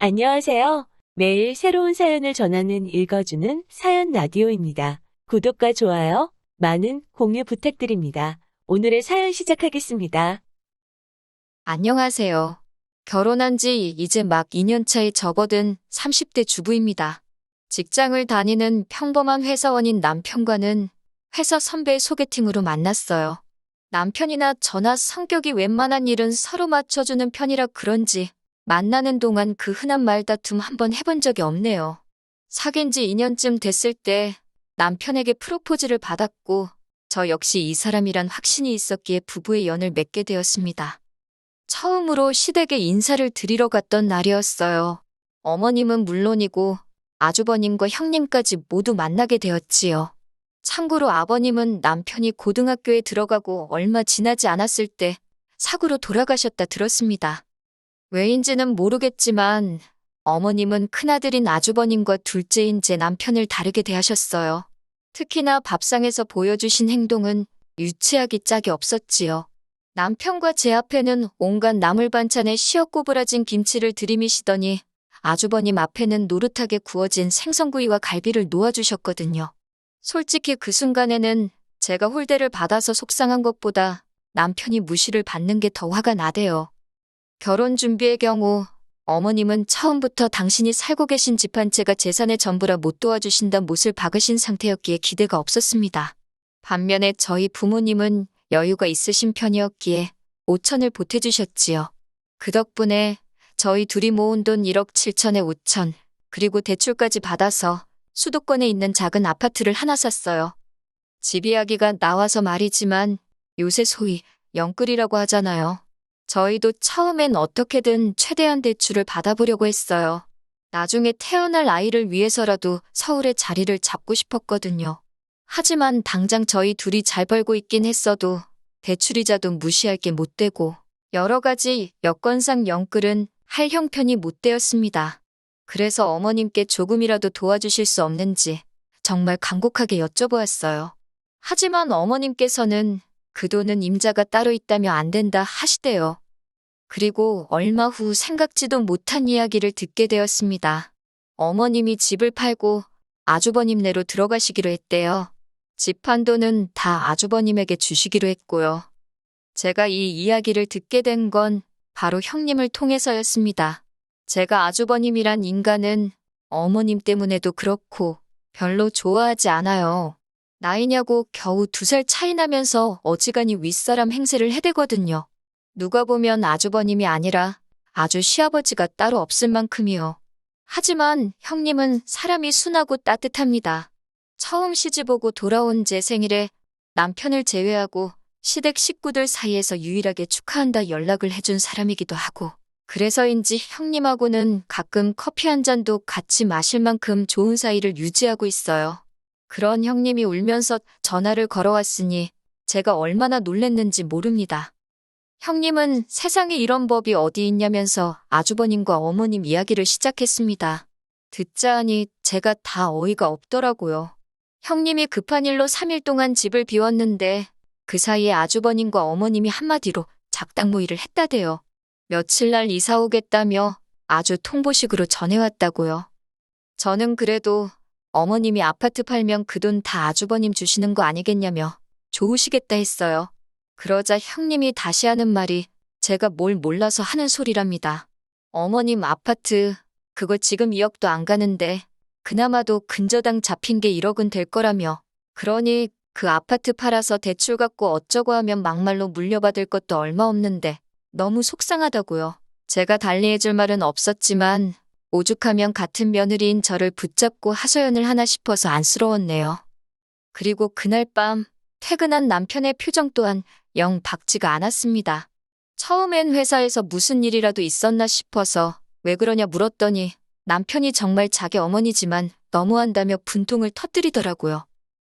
안녕하세요. 매일 새로운 사연을 전하는 읽어주는 사연 라디오입니다. 구독과 좋아요, 많은 공유 부탁드립니다. 오늘의 사연 시작하겠습니다. 안녕하세요. 결혼한 지 이제 막 2년 차에 접어든 30대 주부입니다. 직장을 다니는 평범한 회사원인 남편과는 회사 선배 소개팅으로 만났어요. 남편이나 저나 성격이 웬만한 일은 서로 맞춰주는 편이라 그런지 만나는 동안 그 흔한 말다툼 한번 해본 적이 없네요. 사귄 지 2년쯤 됐을 때 남편에게 프로포즈를 받았고 저 역시 이 사람이란 확신이 있었기에 부부의 연을 맺게 되었습니다. 처음으로 시댁에 인사를 드리러 갔던 날이었어요. 어머님은 물론이고 아주버님과 형님까지 모두 만나게 되었지요. 참고로 아버님은 남편이 고등학교에 들어가고 얼마 지나지 않았을 때 사고로 돌아가셨다 들었습니다. 왜인지는 모르겠지만 어머님은 큰아들인 아주버님과 둘째인 제 남편을 다르게 대하셨어요. 특히나 밥상에서 보여주신 행동은 유치하기 짝이 없었지요. 남편과 제 앞에는 온갖 나물 반찬에 시어 꼬부라진 김치를 들이미시더니 아주버님 앞에는 노릇하게 구워진 생선구이와 갈비를 놓아주셨거든요. 솔직히 그 순간에는 제가 홀대를 받아서 속상한 것보다 남편이 무시를 받는 게 더 화가 나대요. 결혼 준비의 경우 어머님은 처음부터 당신이 살고 계신 집 한 채가 재산의 전부라 못 도와주신다 못을 박으신 상태였기에 기대가 없었습니다. 반면에 저희 부모님은 여유가 있으신 편이었기에 5천을 보태주셨지요. 그 덕분에 저희 둘이 모은 돈 1억 7천에 5천, 그리고 대출까지 받아서 수도권에 있는 작은 아파트를 하나 샀어요. 집 이야기가 나와서 말이지만 요새 소위 영끌이라고 하잖아요. 저희도 처음엔 어떻게든 최대한 대출을 받아보려고 했어요. 나중에 태어날 아이를 위해서라도 서울에 자리를 잡고 싶었거든요. 하지만 당장 저희 둘이 잘 벌고 있긴 했어도 대출이자도 무시할 게 못 되고 여러 가지 여건상 영끌은 할 형편이 못 되었습니다. 그래서 어머님께 조금이라도 도와주실 수 없는지 정말 간곡하게 여쭤보았어요. 하지만 어머님께서는 그 돈은 임자가 따로 있다며 안 된다 하시대요. 그리고 얼마 후 생각지도 못한 이야기를 듣게 되었습니다. 어머님이 집을 팔고 아주버님네로 들어가시기로 했대요. 집 판 돈은 다 아주버님에게 주시기로 했고요. 제가 이 이야기를 듣게 된 건 바로 형님을 통해서였습니다. 제가 아주버님이란 인간은 어머님 때문에도 그렇고 별로 좋아하지 않아요. 나이냐고 겨우 2살 차이 나면서 어지간히 윗사람 행세를 해대거든요. 누가 보면 아주버님이 아니라 아주 시아버지가 따로 없을 만큼이요. 하지만 형님은 사람이 순하고 따뜻합니다. 처음 시집오고 돌아온 제 생일에 남편을 제외하고 시댁 식구들 사이에서 유일하게 축하한다 연락을 해준 사람이기도 하고 그래서인지 형님하고는 가끔 커피 한 잔도 같이 마실 만큼 좋은 사이를 유지하고 있어요. 그런 형님이 울면서 전화를 걸어왔으니 제가 얼마나 놀랬는지 모릅니다. 형님은 세상에 이런 법이 어디 있냐면서 아주버님과 어머님 이야기를 시작했습니다. 듣자 하니 제가 다 어이가 없더라고요. 형님이 급한 일로 3일 동안 집을 비웠는데 그 사이에 아주버님과 어머님이 한마디로 작당 모의를 했다대요. 며칠 날 이사 오겠다며 아주 통보식으로 전해왔다고요. 저는 그래도 어머님이 아파트 팔면 그 돈 다 아주버님 주시는 거 아니겠냐며 좋으시겠다 했어요. 그러자 형님이 다시 하는 말이 제가 뭘 몰라서 하는 소리랍니다. 어머님 아파트 그거 지금 2억도 안 가는데 그나마도 근저당 잡힌 게 1억은 될 거라며 그러니 그 아파트 팔아서 대출 갚고 어쩌고 하면 막말로 물려받을 것도 얼마 없는데 너무 속상하다고요. 제가 달리해줄 말은 없었지만 오죽하면 같은 며느리인 저를 붙잡고 하소연을 하나 싶어서 안쓰러웠네요. 그리고 그날 밤 퇴근한 남편의 표정 또한 영 밝지가 않았습니다. 처음엔 회사에서 무슨 일이라도 있었나 싶어서 왜 그러냐 물었더니 남편이 정말 자기 어머니지만 너무한다며 분통을 터뜨리더라고요.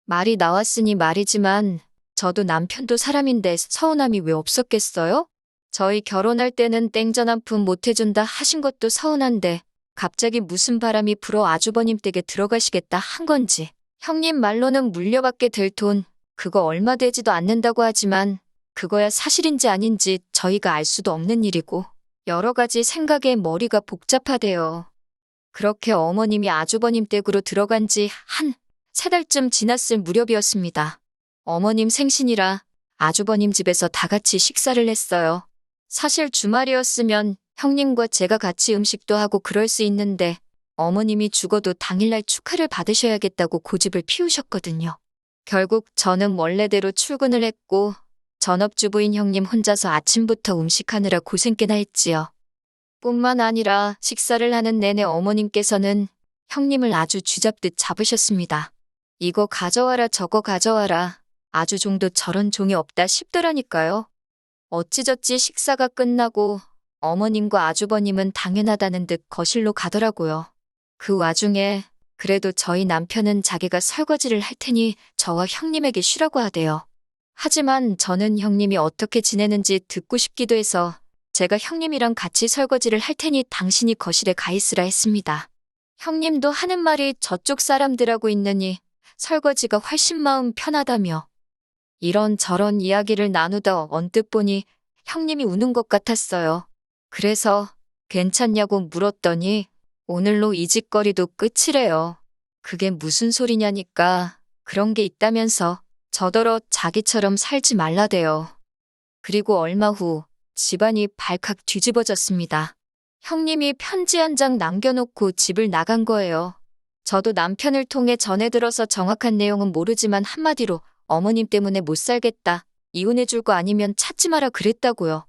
말이 나왔으니 말이지만 저도 남편도 사람인데 서운함이 왜 없었겠어요? 저희 결혼할 때는 땡전 한 푼 못 해준다 하신 것도 서운한데 갑자기 무슨 바람이 불어 아주버님 댁에 들어가시겠다 한 건지. 형님 말로는 물려받게 될 돈 그거 얼마 되지도 않는다고 하지만 그거야 사실인지 아닌지 저희가 알 수도 없는 일이고 여러 가지 생각에 머리가 복잡하대요. 그렇게 어머님이 아주버님 댁으로 들어간 지 한 3달쯤 지났을 무렵이었습니다. 어머님 생신이라 아주버님 집에서 다 같이 식사를 했어요. 사실 주말이었으면 형님과 제가 같이 음식도 하고 그럴 수 있는데 어머님이 죽어도 당일날 축하를 받으셔야겠다고 고집을 피우셨거든요. 결국 저는 원래대로 출근을 했고 전업주부인 형님 혼자서 아침부터 음식하느라 고생 꽤나 했지요. 뿐만 아니라 식사를 하는 내내 어머님께서는 형님을 아주 쥐잡듯 잡으셨습니다. 이거 가져와라 저거 가져와라. 아주 종도 저런 종이 없다 싶더라니까요. 어찌저찌 식사가 끝나고 어머님과 아주버님은 당연하다는 듯 거실로 가더라고요. 그 와중에 그래도 저희 남편은 자기가 설거지를 할 테니 저와 형님에게 쉬라고 하대요. 하지만 저는 형님이 어떻게 지내는지 듣고 싶기도 해서 제가 형님이랑 같이 설거지를 할 테니 당신이 거실에 가 있으라 했습니다. 형님도 하는 말이 저쪽 사람들하고 있느니 설거지가 훨씬 마음 편하다며 이런저런 이야기를 나누다 언뜻 보니 형님이 우는 것 같았어요. 그래서 괜찮냐고 물었더니 오늘로 이 짓거리도 끝이래요. 그게 무슨 소리냐니까 그런 게 있다면서 저더러 자기처럼 살지 말라대요. 그리고 얼마 후 집안이 발칵 뒤집어졌습니다. 형님이 편지 한 장 남겨놓고 집을 나간 거예요. 저도 남편을 통해 전해 들어서 정확한 내용은 모르지만 한마디로 어머님 때문에 못 살겠다. 이혼해줄 거 아니면 찾지 마라 그랬다고요.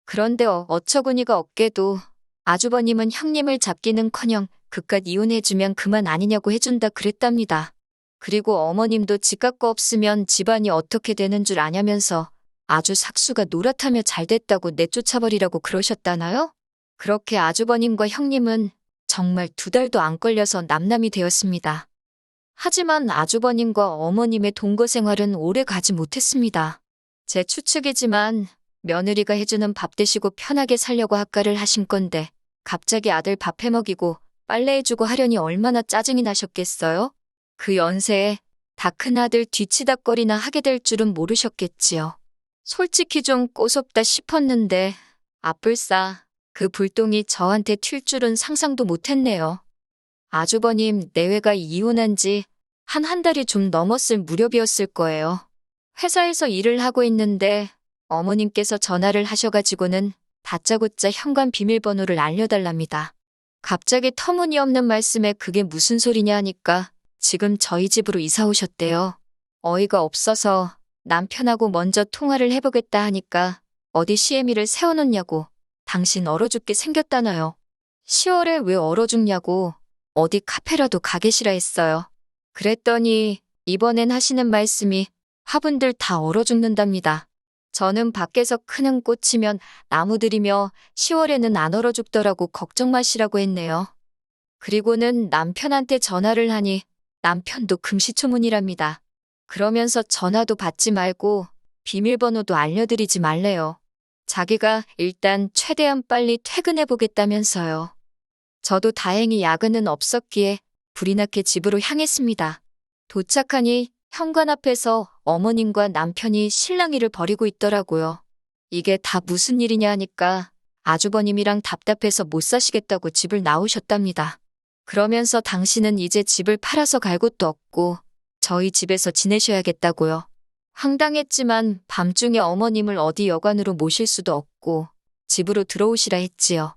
그런데 어처구니가 없게도 아주버님은 형님을 잡기는커녕 그깟 이혼해주면 그만 아니냐고 해준다 그랬답니다. 그리고 어머님도 집값 거 없으면 집안이 어떻게 되는 줄 아냐면서 아주 삭수가 노랗다며 잘 됐다고 내쫓아버리라고 그러셨다나요? 그렇게 아주버님과 형님은 정말 2달도 안 걸려서 남남이 되었습니다. 하지만 아주버님과 어머님의 동거 생활은 오래 가지 못했습니다. 제 추측이지만 며느리가 해주는 밥 드시고 편하게 살려고 학가를 하신 건데 갑자기 아들 밥 해먹이고 빨래해주고 하려니 얼마나 짜증이 나셨겠어요? 그 연세에 다 큰 아들 뒤치다꺼리나 하게 될 줄은 모르셨겠지요. 솔직히 좀 꼬숩다 싶었는데 아뿔싸 그 불똥이 저한테 튈 줄은 상상도 못했네요. 아주버님 내외가 이혼한 지 한 달이 좀 넘었을 무렵이었을 거예요. 회사에서 일을 하고 있는데 어머님께서 전화를 하셔가지고는 다짜고짜 현관 비밀번호를 알려달랍니다. 갑자기 터무니없는 말씀에 그게 무슨 소리냐 하니까 지금 저희 집으로 이사 오셨대요. 어이가 없어서 남편하고 먼저 통화를 해보겠다 하니까 어디 시애미를 세워놓냐고 당신 얼어 죽게 생겼다나요. 10월에 왜 얼어 죽냐고 어디 카페라도 가 계시라 했어요. 그랬더니 이번엔 하시는 말씀이 화분들 다 얼어 죽는답니다. 저는 밖에서 크는 꽃이면 나무들이며 10월에는 안 얼어 죽더라고 걱정 마시라고 했네요. 그리고는 남편한테 전화를 하니 남편도 금시초문이랍니다. 그러면서 전화도 받지 말고 비밀번호도 알려드리지 말래요. 자기가 일단 최대한 빨리 퇴근해보겠다면서요. 저도 다행히 야근은 없었기에 불이 나게 집으로 향했습니다. 도착하니 현관 앞에서 어머님과 남편이 실랑이를 벌이고 있더라고요. 이게 다 무슨 일이냐 하니까 아주버님이랑 답답해서 못 사시겠다고 집을 나오셨답니다. 그러면서 당신은 이제 집을 팔아서 갈 곳도 없고 저희 집에서 지내셔야겠다고요. 황당했지만 밤중에 어머님을 어디 여관으로 모실 수도 없고 집으로 들어오시라 했지요.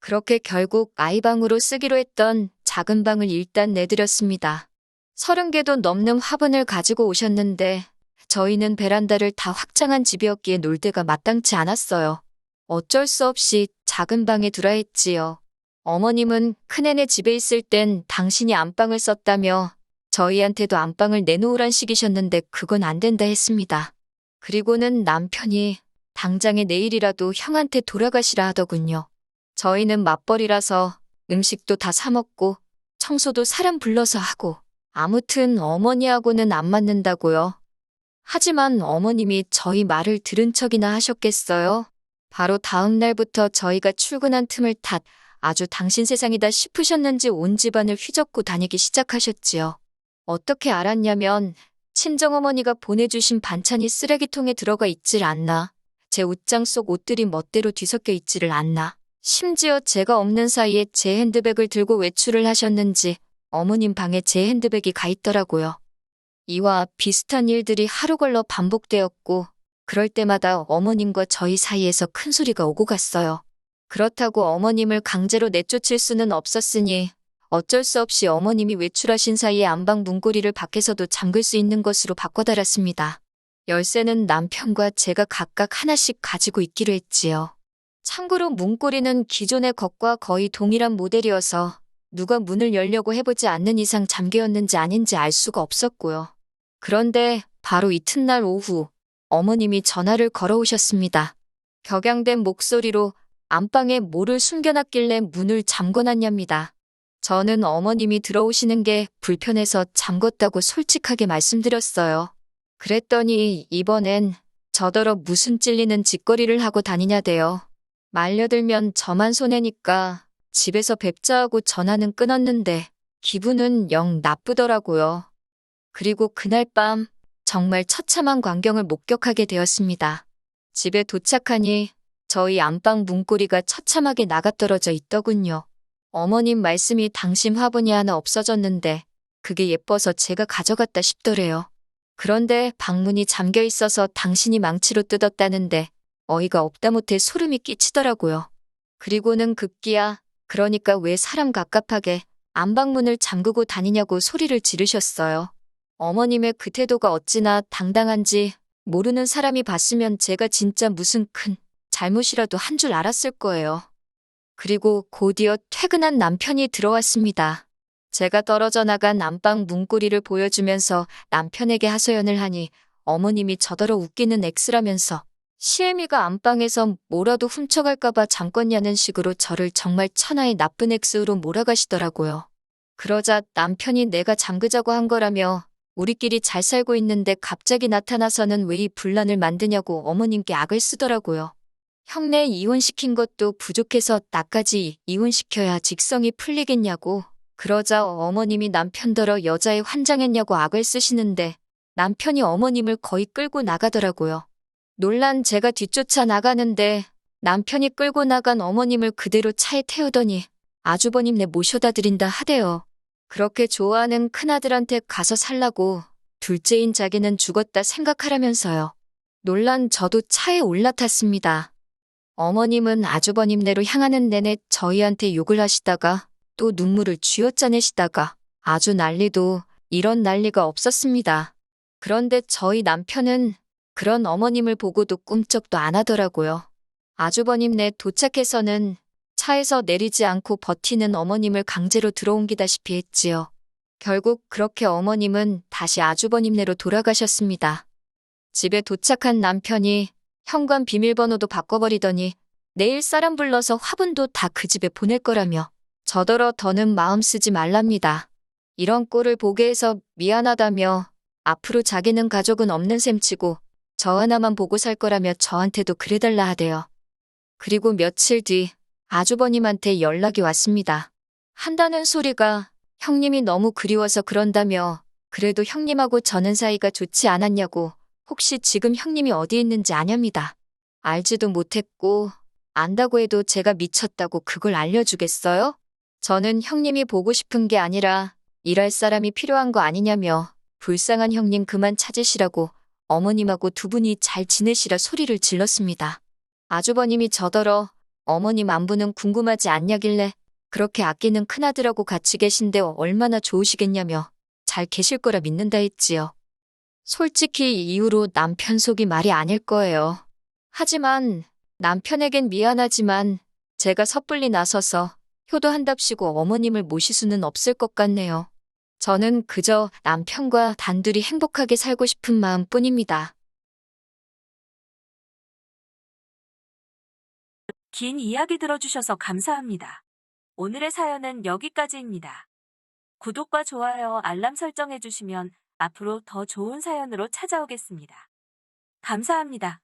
그렇게 결국 아이방으로 쓰기로 했던 작은 방을 일단 내드렸습니다. 30개도 넘는 화분을 가지고 오셨는데 저희는 베란다를 다 확장한 집이었기에 놀 데가 마땅치 않았어요. 어쩔 수 없이 작은 방에 두라 했지요. 어머님은 큰애네 집에 있을 땐 당신이 안방을 썼다며 저희한테도 안방을 내놓으란 식이셨는데 그건 안 된다 했습니다. 그리고는 남편이 당장에 내일이라도 형한테 돌아가시라 하더군요. 저희는 맞벌이라서 음식도 다 사 먹고 청소도 사람 불러서 하고 아무튼 어머니하고는 안 맞는다고요. 하지만 어머님이 저희 말을 들은 척이나 하셨겠어요? 바로 다음 날부터 저희가 출근한 틈을 탓 아주 당신 세상이다 싶으셨는지 온 집안을 휘젓고 다니기 시작하셨지요. 어떻게 알았냐면 친정어머니가 보내주신 반찬이 쓰레기통에 들어가 있질 않나 제 옷장 속 옷들이 멋대로 뒤섞여 있지를 않나. 심지어 제가 없는 사이에 제 핸드백을 들고 외출을 하셨는지 어머님 방에 제 핸드백이 가 있더라고요. 이와 비슷한 일들이 하루 걸러 반복되었고 그럴 때마다 어머님과 저희 사이에서 큰 소리가 오고 갔어요. 그렇다고 어머님을 강제로 내쫓을 수는 없었으니 어쩔 수 없이 어머님이 외출하신 사이에 안방 문고리를 밖에서도 잠글 수 있는 것으로 바꿔달았습니다. 열쇠는 남편과 제가 각각 하나씩 가지고 있기로 했지요. 참고로 문고리는 기존의 것과 거의 동일한 모델이어서 누가 문을 열려고 해보지 않는 이상 잠겨였는지 아닌지 알 수가 없었고요. 그런데 바로 이튿날 오후 어머님이 전화를 걸어오셨습니다. 격양된 목소리로 안방에 뭐를 숨겨놨길래 문을 잠궈놨냐입니다. 저는 어머님이 들어오시는 게 불편해서 잠궜다고 솔직하게 말씀드렸어요. 그랬더니 이번엔 저더러 무슨 찔리는 짓거리를 하고 다니냐대요. 말려들면 저만 손해니까 집에서 뵙자 하고 전화는 끊었는데 기분은 영 나쁘더라고요. 그리고 그날 밤 정말 처참한 광경을 목격하게 되었습니다. 집에 도착하니 저희 안방 문고리가 처참하게 나가떨어져 있더군요. 어머님 말씀이 당신 화분이 하나 없어졌는데 그게 예뻐서 제가 가져갔다 싶더래요. 그런데 방문이 잠겨 있어서 당신이 망치로 뜯었다는데 어이가 없다 못해 소름이 끼치더라고요. 그리고는 급기야 그러니까 왜 사람 갑갑하게 안방문을 잠그고 다니냐고 소리를 지르셨어요. 어머님의 그 태도가 어찌나 당당한지 모르는 사람이 봤으면 제가 진짜 무슨 큰 잘못이라도 한 줄 알았을 거예요. 그리고 곧이어 퇴근한 남편이 들어왔습니다. 제가 떨어져 나간 안방 문고리를 보여주면서 남편에게 하소연을 하니 어머님이 저더러 웃기는 X라면서 시애미가 안방에서 뭐라도 훔쳐갈까봐 잠궜냐는 식으로 저를 정말 천하의 나쁜 X로 몰아가시더라고요. 그러자 남편이 내가 잠그자고 한 거라며 우리끼리 잘 살고 있는데 갑자기 나타나서는 왜 이 분란을 만드냐고 어머님께 악을 쓰더라고요. 형네 이혼시킨 것도 부족해서 나까지 이혼시켜야 직성이 풀리겠냐고. 그러자 어머님이 남편더러 여자애 환장했냐고 악을 쓰시는데 남편이 어머님을 거의 끌고 나가더라고요. 놀란 제가 뒤쫓아 나가는데 남편이 끌고 나간 어머님을 그대로 차에 태우더니 아주버님네 모셔다 드린다 하대요. 그렇게 좋아하는 큰아들한테 가서 살라고 둘째인 자기는 죽었다 생각하라면서요. 놀란 저도 차에 올라탔습니다. 어머님은 아주버님네로 향하는 내내 저희한테 욕을 하시다가 또 눈물을 쥐어짜내시다가 아주 난리도 이런 난리가 없었습니다. 그런데 저희 남편은 그런 어머님을 보고도 꿈쩍도 안 하더라고요. 아주버님네 도착해서는 차에서 내리지 않고 버티는 어머님을 강제로 들어옮기다시피 했지요. 결국 그렇게 어머님은 다시 아주버님네로 돌아가셨습니다. 집에 도착한 남편이 현관 비밀번호도 바꿔버리더니 내일 사람 불러서 화분도 다 그 집에 보낼 거라며 저더러 더는 마음 쓰지 말랍니다. 이런 꼴을 보게 해서 미안하다며 앞으로 자기는 가족은 없는 셈치고 저 하나만 보고 살 거라며 저한테도 그래달라 하대요. 그리고 며칠 뒤 아주버님한테 연락이 왔습니다. 한다는 소리가 형님이 너무 그리워서 그런다며 그래도 형님하고 저는 사이가 좋지 않았냐고 혹시 지금 형님이 어디 있는지 아냐입니다. 알지도 못했고 안다고 해도 제가 미쳤다고 그걸 알려주겠어요? 저는 형님이 보고 싶은 게 아니라 일할 사람이 필요한 거 아니냐며 불쌍한 형님 그만 찾으시라고 어머님하고 두 분이 잘 지내시라 소리를 질렀습니다. 아주버님이 저더러 어머님 안부는 궁금하지 않냐길래 그렇게 아끼는 큰아들하고 같이 계신데 얼마나 좋으시겠냐며 잘 계실 거라 믿는다 했지요. 솔직히 이 이후로 남편 속이 말이 아닐 거예요. 하지만 남편에겐 미안하지만 제가 섣불리 나서서 효도한답시고 어머님을 모실 수는 없을 것 같네요. 저는 그저 남편과 단둘이 행복하게 살고 싶은 마음뿐입니다. 긴 이야기 들어주셔서 감사합니다. 오늘의 사연은 여기까지입니다. 구독과 좋아요, 알람 설정해주시면 앞으로 더 좋은 사연으로 찾아오겠습니다. 감사합니다.